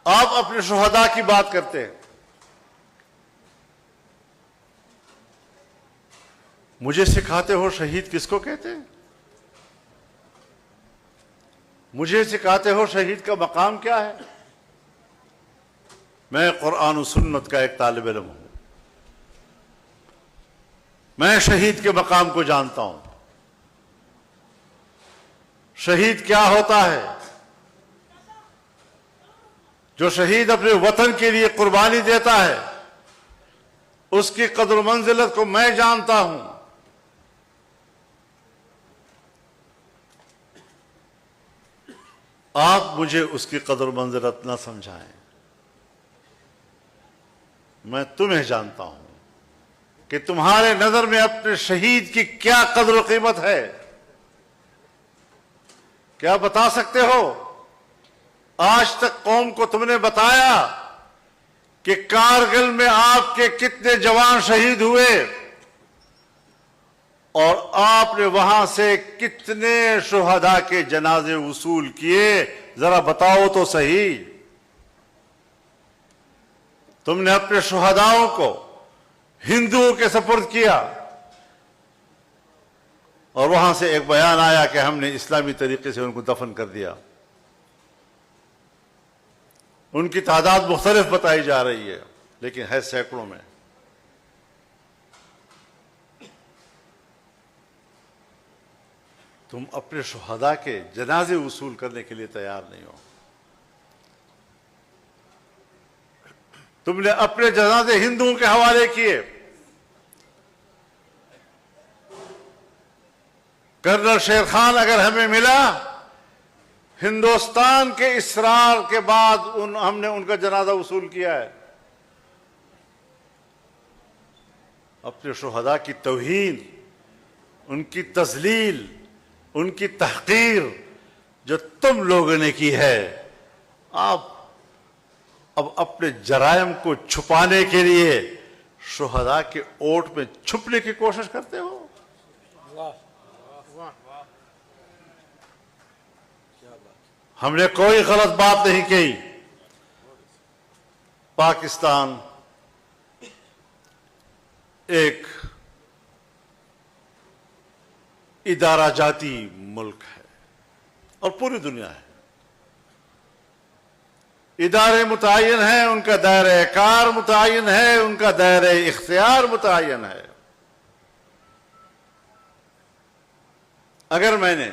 آپ اپنے شہداء کی بات کرتے ہیں. مجھے سکھاتے ہو شہید کس کو کہتے ہیں؟ مجھے سکھاتے ہو شہید کا مقام کیا ہے؟ میں قرآن و سنت کا ایک طالب علم ہوں. میں شہید کے مقام کو جانتا ہوں. شہید کیا ہوتا ہے؟ جو شہید اپنے وطن کے لیے قربانی دیتا ہے اس کی قدر و منزلت کو میں جانتا ہوں. آپ مجھے اس کی قدر و منزلت نہ سمجھائیں. میں تمہیں جانتا ہوں کہ تمہارے نظر میں اپنے شہید کی کیا قدر و قیمت ہے. کیا بتا سکتے ہو؟ آج تک قوم کو تم نے بتایا کہ کارگل میں آپ کے کتنے جوان شہید ہوئے اور آپ نے وہاں سے کتنے شہداء کے جنازے وصول کیے؟ ذرا بتاؤ تو صحیح. تم نے اپنے شہداؤں کو ہندوؤں کے سپرد کیا اور وہاں سے ایک بیان آیا کہ ہم نے اسلامی طریقے سے ان کو دفن کر دیا. ان کی تعداد مختلف بتائی جا رہی ہے لیکن ہے سینکڑوں میں. تم اپنے شہداء کے جنازے وصول کرنے کے لیے تیار نہیں ہو. تم نے اپنے جنازے ہندوؤں کے حوالے کیے. کرنل شیر خان اگر ہمیں ملا ہندوستان کے اصرار کے بعد ہم نے ان کا جنازہ وصول کیا ہے. اپنے شہداء کی توہین، ان کی تذلیل، ان کی تحقیر جو تم لوگوں نے کی ہے، آپ اب اپنے جرائم کو چھپانے کے لیے شہداء کے اوٹ میں چھپنے کی کوشش کرتے ہو. ہم نے کوئی غلط بات نہیں کی. پاکستان ایک ادارہ جاتی ملک ہے اور پوری دنیا ہے. ادارے متعین ہیں، ان کا دائرہ کار متعین ہے، ان کا دائرہ اختیار متعین ہے. اگر میں نے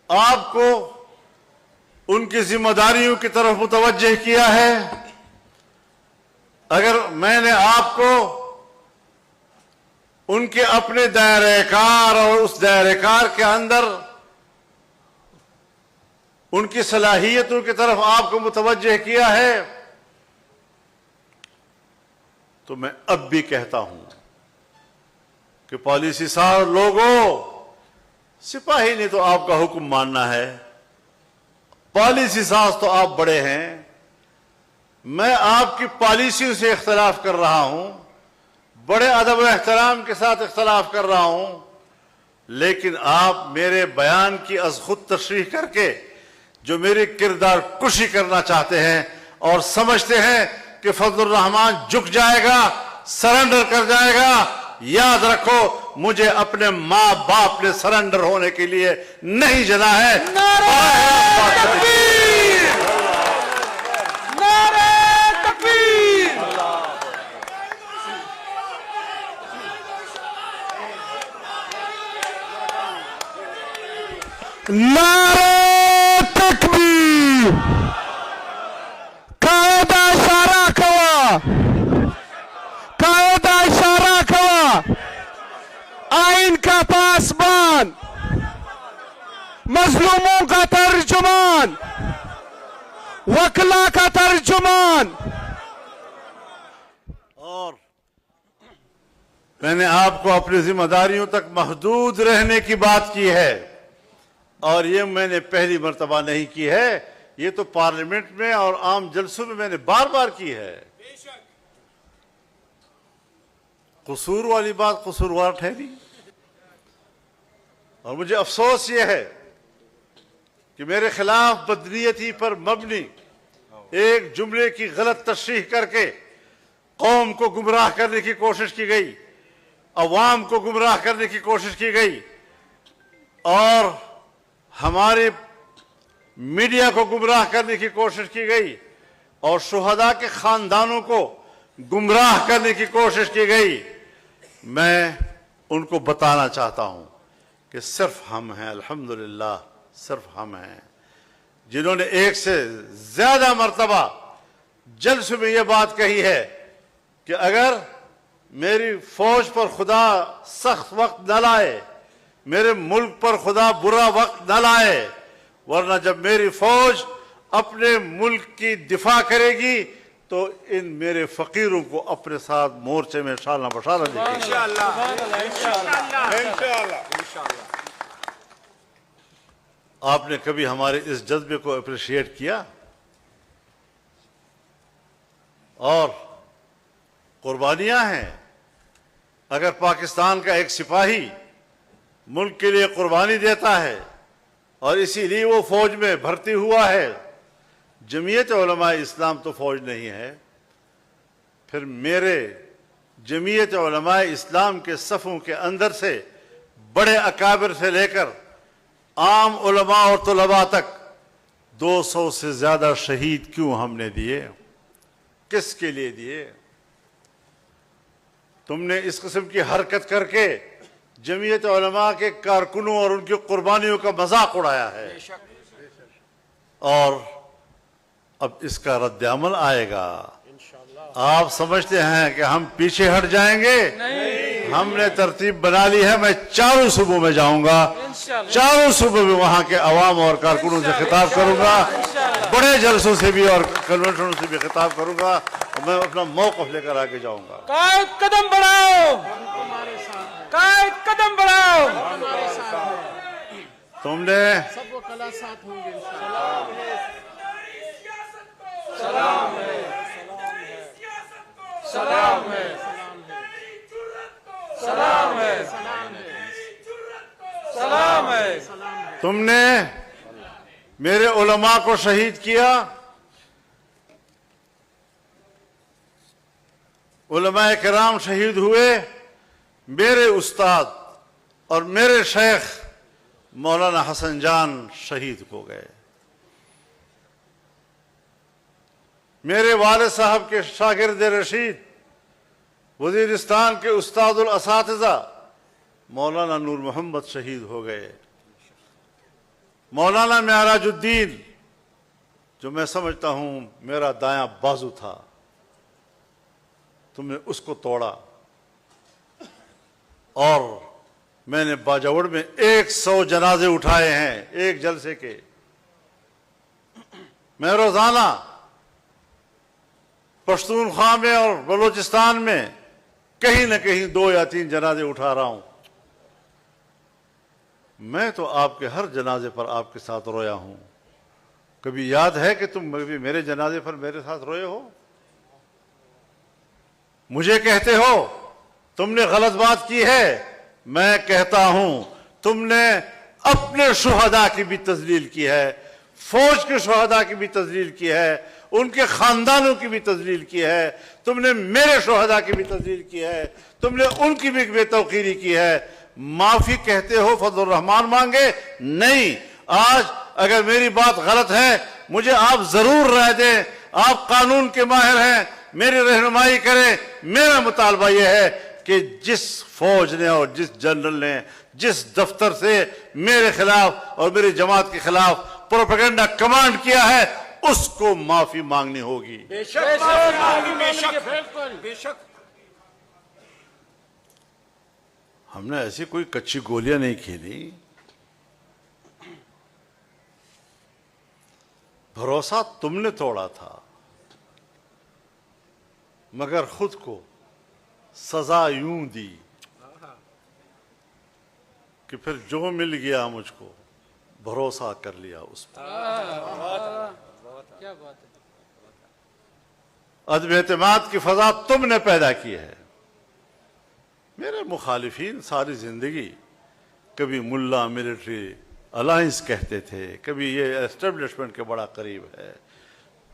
آپ کو ان کی ذمہ داریوں کی طرف متوجہ کیا ہے، اگر میں نے آپ کو ان کے اپنے دائرہ کار اور اس دائرہ کار کے اندر ان کی صلاحیتوں کی طرف آپ کو متوجہ کیا ہے، تو میں اب بھی کہتا ہوں کہ پالیسی ساز لوگوں، سپاہی نے تو آپ کا حکم ماننا ہے، پالیسی ساز تو آپ بڑے ہیں. میں آپ کی پالیسیوں سے اختلاف کر رہا ہوں، بڑے ادب و احترام کے ساتھ اختلاف کر رہا ہوں، لیکن آپ میرے بیان کی از خود تشریح کر کے جو میری کردار کشی کرنا چاہتے ہیں اور سمجھتے ہیں کہ فضل الرحمان جھک جائے گا، سرنڈر کر جائے گا. یاد رکھو، مجھے اپنے ماں باپ نے سرنڈر ہونے کے لیے نہیں جنا ہے. نعرہ تکبیر! نعرہ تکبیر! نعرہ تکبیر! قاعدہ اشارہ کوا، قاعدہ اشارہ کوا، آئین کا پاسبان، مظلوموں کا ترجمان، وکلا کا ترجمان. اور میں نے آپ کو اپنی ذمہ داریوں تک محدود رہنے کی بات کی ہے، اور یہ میں نے پہلی مرتبہ نہیں کی ہے، یہ تو پارلیمنٹ میں اور عام جلسوں میں میں نے بار بار کی ہے. قصور والی بات قصوروار ٹھہری. اور مجھے افسوس یہ ہے کہ میرے خلاف بدنیتی پر مبنی ایک جملے کی غلط تشریح کر کے قوم کو گمراہ کرنے کی کوشش کی گئی، عوام کو گمراہ کرنے کی کوشش کی گئی، اور ہمارے میڈیا کو گمراہ کرنے کی کوشش کی گئی، اور شہداء کے خاندانوں کو گمراہ کرنے کی کوشش کی گئی۔ میں ان کو بتانا چاہتا ہوں کہ صرف ہم ہیں، الحمدللہ صرف ہم ہیں جنہوں نے ایک سے زیادہ مرتبہ جلسے میں یہ بات کہی ہے کہ اگر میری فوج پر خدا سخت وقت نہ لائے، میرے ملک پر خدا برا وقت نہ لائے، ورنہ جب میری فوج اپنے ملک کی دفاع کرے گی تو ان میرے فقیروں کو اپنے ساتھ مورچے میں شانہ بشانہ دیکھیں گے انشاءاللہ۔ آپ نے کبھی ہمارے اس جذبے کو اپریشیٹ کیا؟ اور قربانیاں ہیں۔ اگر پاکستان کا ایک سپاہی ملک کے لیے قربانی دیتا ہے اور اسی لیے وہ فوج میں بھرتی ہوا ہے، جمعیت علماء اسلام تو فوج نہیں ہے، پھر میرے جمعیت علماء اسلام کے صفوں کے اندر سے بڑے اکابر سے لے کر عام علماء اور طلباء تک 200 سے زیادہ شہید کیوں ہم نے دیے؟ کس کے لیے دیے؟ تم نے اس قسم کی حرکت کر کے جمعیت علماء کے کارکنوں اور ان کی قربانیوں کا مذاق اڑایا ہے، اور اب اس کا رد عمل آئے گا۔ آپ سمجھتے ہیں کہ ہم پیچھے ہٹ جائیں گے؟ ہم نے ترتیب بنا لی ہے، میں چاروں صوبوں میں جاؤں گا، چاروں صوبوں میں وہاں کے عوام اور کارکنوں سے خطاب کروں گا، بڑے جلسوں سے بھی اور کنونشنوں سے بھی خطاب کروں گا، اور میں اپنا موقف لے کر آگے جاؤں گا۔ قائد قدم بڑھاؤ، قائد قدم بڑھاؤ۔ تم نے سب وہ کلا ساتھ ہوں گے سلام ہے، سلام ہے، سلام ہے۔ تم نے میرے علماء کو شہید کیا، علماء کرام شہید ہوئے، میرے استاد اور میرے شیخ مولانا حسن جان شہید ہو گئے، میرے والد صاحب کے شاگرد رشید وزیرستان کے استاد الاساتذہ مولانا نور محمد شہید ہو گئے، مولانا معراج الدین جو میں سمجھتا ہوں میرا دایاں بازو تھا، تم نے اس کو توڑا، اور میں نے باجوڑ میں 100 جنازے اٹھائے ہیں ایک جلسے کے۔ میں روزانہ پشتونخوا میں اور بلوچستان میں کہیں نہ کہیں 2 یا 3 جنازے اٹھا رہا ہوں۔ میں تو آپ کے ہر جنازے پر آپ کے ساتھ رویا ہوں۔ کبھی یاد ہے کہ تم کبھی میرے جنازے پر میرے ساتھ روئے ہو؟ مجھے کہتے ہو تم نے غلط بات کی ہے، میں کہتا ہوں تم نے اپنے شہداء کی بھی تذلیل کی ہے، فوج کے شہداء کی بھی تذلیل کی ہے، ان کے خاندانوں کی بھی تذلیل کی ہے، تم نے میرے شہداء کی بھی تذلیل کی ہے، تم نے ان کی بھی بے توقیری کی ہے۔ معافی کہتے ہو فضل الرحمان مانگے؟ نہیں، آج اگر میری بات غلط ہے مجھے آپ ضرور رائے دیں، آپ قانون کے ماہر ہیں، میری رہنمائی کریں۔ میرا مطالبہ یہ ہے کہ جس فوج نے اور جس جنرل نے جس دفتر سے میرے خلاف اور میری جماعت کے خلاف پروپیگنڈا کمانڈ کیا ہے اس کو معافی مانگنی ہوگی۔ بے شک، بے شک۔ ہم نے ایسی کوئی کچی گولیاں نہیں کھیلی، بھروسہ تم نے توڑا تھا، مگر خود کو سزا یوں دی کہ پھر جو مل گیا مجھ کو بھروسہ کر لیا اس پر۔ عدم اعتماد کی فضا تم نے پیدا کی ہے۔ میرے مخالفین ساری زندگی کبھی ملا ملٹری الائنس کہتے تھے، کبھی یہ اسٹیبلشمنٹ کے بڑا قریب ہے.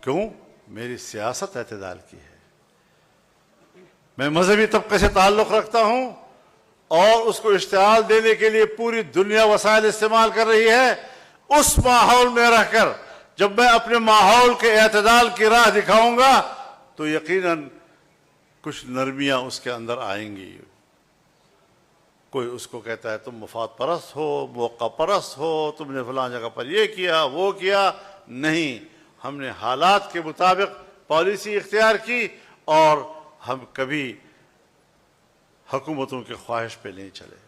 کیوں؟ میری سیاست اعتدال کی ہے. میں مذہبی طبقے سے تعلق رکھتا ہوں اور اس کو اشتعال دینے کے لیے پوری دنیا وسائل استعمال کر رہی ہے. اس ماحول میں رہ کر جب میں اپنے ماحول کے اعتدال کی راہ دکھاؤں گا تو یقیناً کچھ نرمیاں اس کے اندر آئیں گی. کوئی اس کو کہتا ہے تم مفاد پرست ہو، موقع پرست ہو، تم نے فلاں جگہ پر یہ کیا وہ کیا. نہیں، ہم نے حالات کے مطابق پالیسی اختیار کی اور ہم کبھی حکومتوں کی خواہش پہ نہیں چلے.